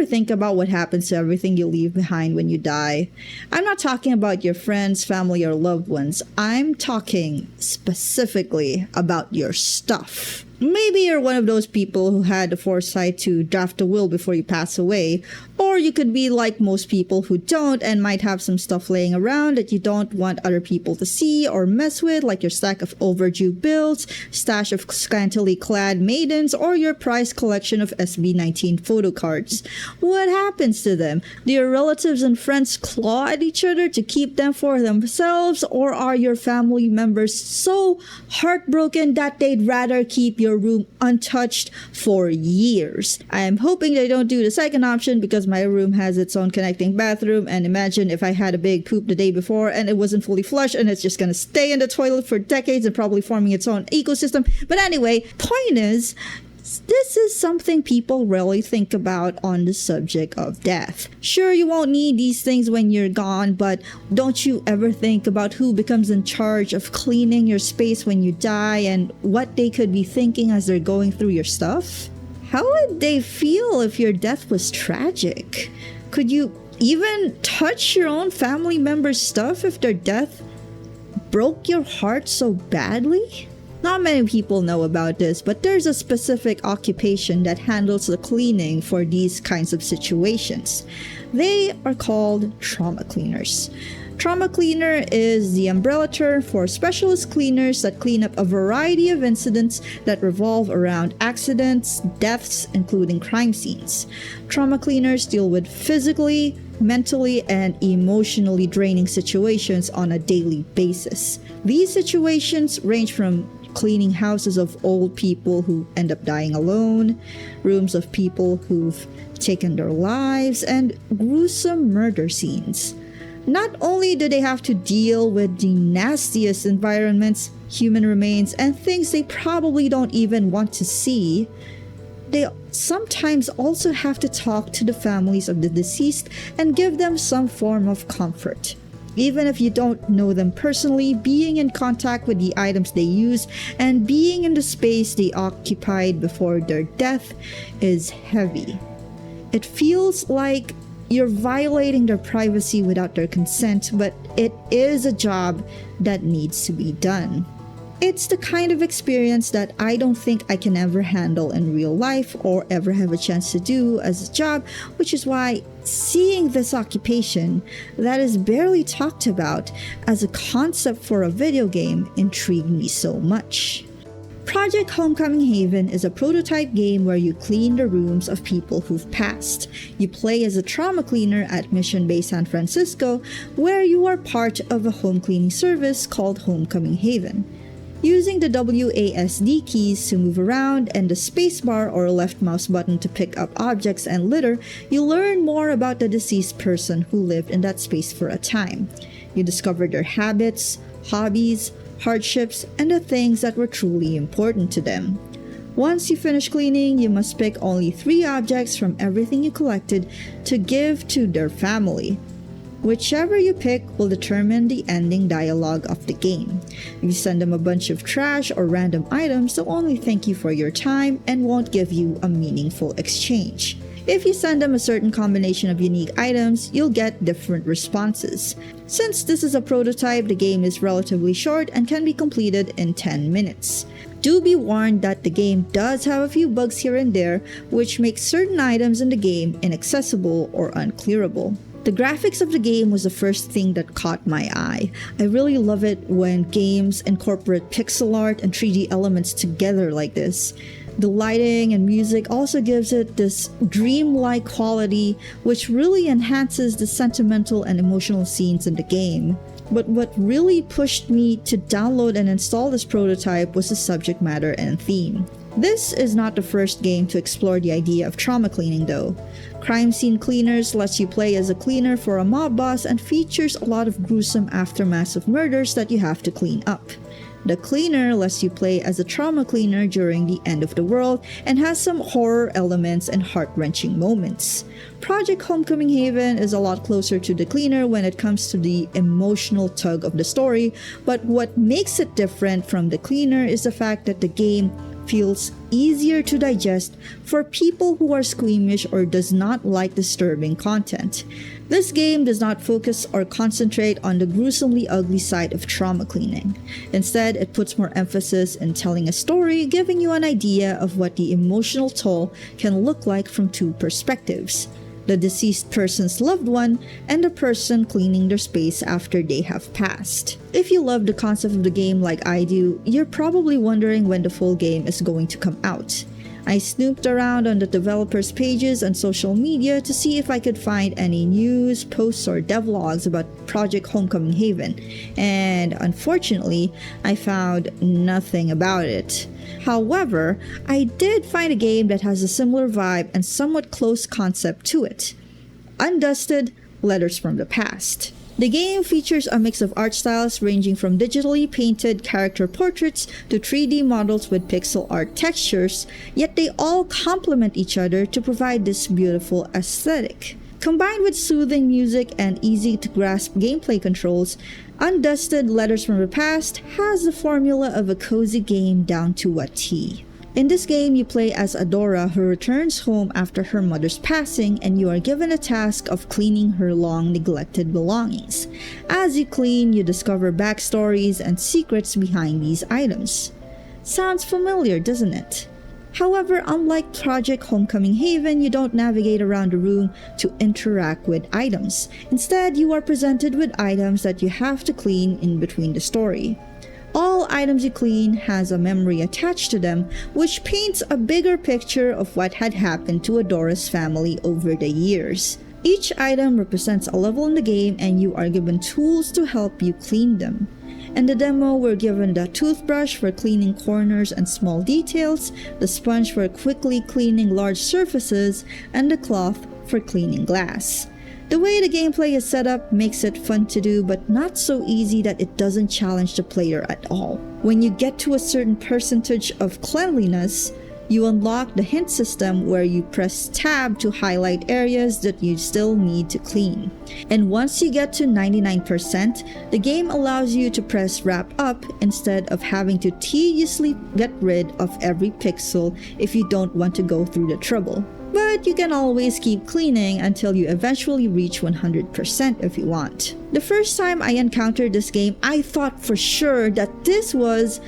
ever think about what happens to everything you leave behind when you die? I'm not talking about your friends, family, or loved ones. I'm talking specifically about your stuff. Maybe you're one of those people who had the foresight to draft a will before you pass away, or you could be like most people who don't and might have some stuff laying around that you don't want other people to see or mess with, like your stack of overdue bills, stash of scantily clad maidens, or your prized collection of SB19 photo cards. What happens to them? Do your relatives and friends claw at each other to keep them for themselves, or are your family members so heartbroken that they'd rather keep your room untouched for years? I am hoping they don't do the second option, because my room has its own connecting bathroom, and imagine if I had a big poop the day before and it wasn't fully flushed and it's just gonna stay in the toilet for decades and probably forming its own ecosystem. But anyway, point is, this is something people rarely think about on the subject of death. Sure, you won't need these things when you're gone, but don't you ever think about who becomes in charge of cleaning your space when you die and what they could be thinking as they're going through your stuff? How would they feel if your death was tragic? Could you even touch your own family member's stuff if their death broke your heart so badly? Not many people know about this, but there's a specific occupation that handles the cleaning for these kinds of situations. They are called trauma cleaners. Trauma cleaner is the umbrella term for specialist cleaners that clean up a variety of incidents that revolve around accidents, deaths, including crime scenes. Trauma cleaners deal with physically, mentally, and emotionally draining situations on a daily basis. These situations range from cleaning houses of old people who end up dying alone, rooms of people who've taken their lives, and gruesome murder scenes. Not only do they have to deal with the nastiest environments, human remains, and things they probably don't even want to see, they sometimes also have to talk to the families of the deceased and give them some form of comfort. Even if you don't know them personally, being in contact with the items they use and being in the space they occupied before their death is heavy. It feels like you're violating their privacy without their consent, but it is a job that needs to be done. It's the kind of experience that I don't think I can ever handle in real life or ever have a chance to do as a job, which is why seeing this occupation that is barely talked about as a concept for a video game intrigued me so much. Project Homecoming Haven is a prototype game where you clean the rooms of people who've passed. You play as a trauma cleaner at Mission Bay, San Francisco, where you are part of a home cleaning service called Homecoming Haven. Using the WASD keys to move around and the spacebar or left mouse button to pick up objects and litter, you learn more about the deceased person who lived in that space for a time. You discover their habits, hobbies, hardships, and the things that were truly important to them. Once you finish cleaning, you must pick only 3 objects from everything you collected to give to their family. Whichever you pick will determine the ending dialogue of the game. If you send them a bunch of trash or random items, they'll only thank you for your time and won't give you a meaningful exchange. If you send them a certain combination of unique items, you'll get different responses. Since this is a prototype, the game is relatively short and can be completed in 10 minutes. Do be warned that the game does have a few bugs here and there, which makes certain items in the game inaccessible or unclearable. The graphics of the game was the first thing that caught my eye. I really love it when games incorporate pixel art and 3D elements together like this. The lighting and music also gives it this dreamlike quality, which really enhances the sentimental and emotional scenes in the game. But what really pushed me to download and install this prototype was the subject matter and theme. This is not the first game to explore the idea of trauma cleaning though. Crime Scene Cleaners lets you play as a cleaner for a mob boss and features a lot of gruesome aftermaths of murders that you have to clean up. The Cleaner lets you play as a trauma cleaner during the end of the world and has some horror elements and heart-wrenching moments. Project Homecoming Haven is a lot closer to The Cleaner when it comes to the emotional tug of the story, but what makes it different from The Cleaner is the fact that the game feels easier to digest for people who are squeamish or does not like disturbing content. This game does not focus or concentrate on the gruesomely ugly side of trauma cleaning. Instead, it puts more emphasis in telling a story, giving you an idea of what the emotional toll can look like from two perspectives: the deceased person's loved one and the person cleaning their space after they have passed. If you love the concept of the game like I do, you're probably wondering when the full game is going to come out. I snooped around on the developers' pages on social media to see if I could find any news, posts, or devlogs about Project Homecoming Haven, and unfortunately, I found nothing about it. However, I did find a game that has a similar vibe and somewhat close concept to it: Undusted: Letters from the Past. The game features a mix of art styles ranging from digitally painted character portraits to 3D models with pixel art textures, yet they all complement each other to provide this beautiful aesthetic. Combined with soothing music and easy-to-grasp gameplay controls, Undusted: Letters from the Past has the formula of a cozy game down to a T. In this game, you play as Adora, who returns home after her mother's passing, and you are given a task of cleaning her long-neglected belongings. As you clean, you discover backstories and secrets behind these items. Sounds familiar, doesn't it? However, unlike Project Homecoming Haven, you don't navigate around the room to interact with items. Instead, you are presented with items that you have to clean in between the story. All items you clean has a memory attached to them, which paints a bigger picture of what had happened to Adora's family over the years. Each item represents a level in the game, and you are given tools to help you clean them. In the demo, we're given the toothbrush for cleaning corners and small details, the sponge for quickly cleaning large surfaces, and the cloth for cleaning glass. The way the gameplay is set up makes it fun to do, but not so easy that it doesn't challenge the player at all. When you get to a certain percentage of cleanliness, you unlock the hint system where you press tab to highlight areas that you still need to clean. And once you get to 99%, the game allows you to press wrap up instead of having to tediously get rid of every pixel if you don't want to go through the trouble. But you can always keep cleaning until you eventually reach 100% if you want. The first time I encountered this game, I thought for sure that this was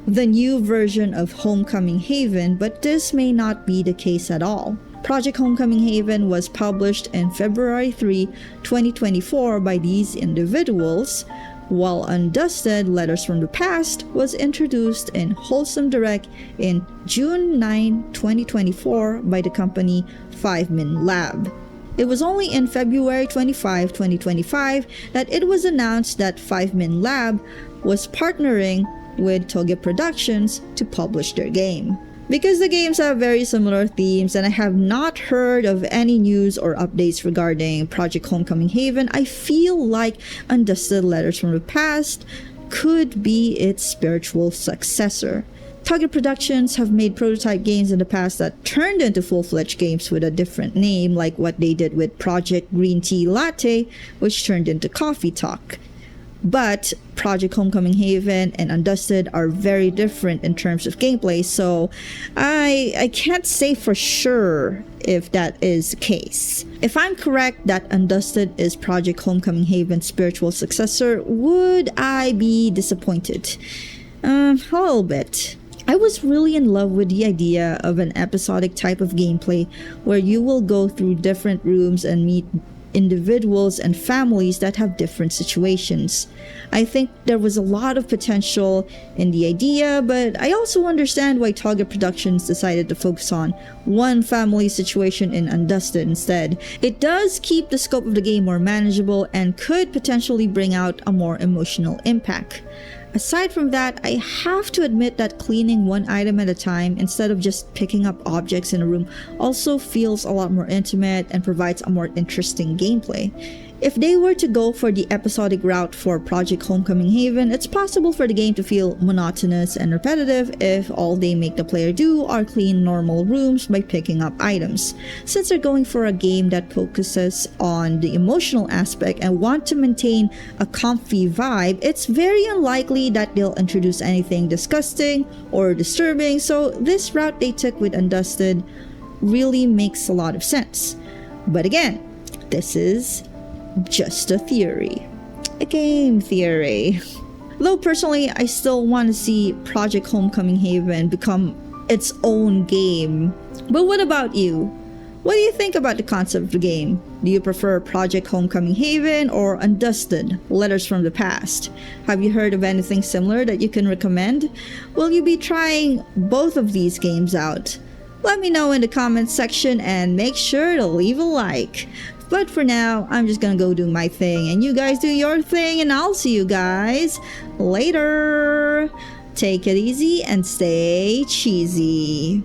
the new version of Homecoming Haven, but this may not be the case at all. Project Homecoming Haven was published in February 3, 2024 by these individuals, while Undusted: Letters from the Past was introduced in Wholesome Direct in June 9, 2024 by the company 5min Lab. It was only in February 25, 2025 that it was announced that 5min Lab was partnering with Toge Productions to publish their game. Because the games have very similar themes and I have not heard of any news or updates regarding Project Homecoming Haven, I feel like Undusted: Letters from the Past could be its spiritual successor. Toge Productions have made prototype games in the past that turned into full-fledged games with a different name, like what they did with Project Green Tea Latte, which turned into Coffee Talk. But Project Homecoming Haven and Undusted are very different in terms of gameplay, so I can't say for sure if that is the case. If I'm correct that Undusted is Project Homecoming Haven's spiritual successor, would I be disappointed? A little bit. I was really in love with the idea of an episodic type of gameplay where you will go through different rooms and meet individuals and families that have different situations. I think there was a lot of potential in the idea, but I also understand why Toge Productions decided to focus on one family situation in Undusted instead. It does keep the scope of the game more manageable and could potentially bring out a more emotional impact. Aside from that, I have to admit that cleaning one item at a time instead of just picking up objects in a room also feels a lot more intimate and provides a more interesting gameplay. If they were to go for the episodic route for Project Homecoming Haven, it's possible for the game to feel monotonous and repetitive if all they make the player do are clean normal rooms by picking up items. Since they're going for a game that focuses on the emotional aspect and want to maintain a comfy vibe, it's very unlikely that they'll introduce anything disgusting or disturbing, so this route they took with Undusted really makes a lot of sense. But again, this is just a theory. A game theory. Though personally, I still want to see Project Homecoming Haven become its own game. But what about you? What do you think about the concept of the game? Do you prefer Project Homecoming Haven or Undusted, Letters from the Past? Have you heard of anything similar that you can recommend? Will you be trying both of these games out? Let me know in the comments section and make sure to leave a like. But for now, I'm just gonna go do my thing and you guys do your thing, and I'll see you guys later. Take it easy and stay cheesy.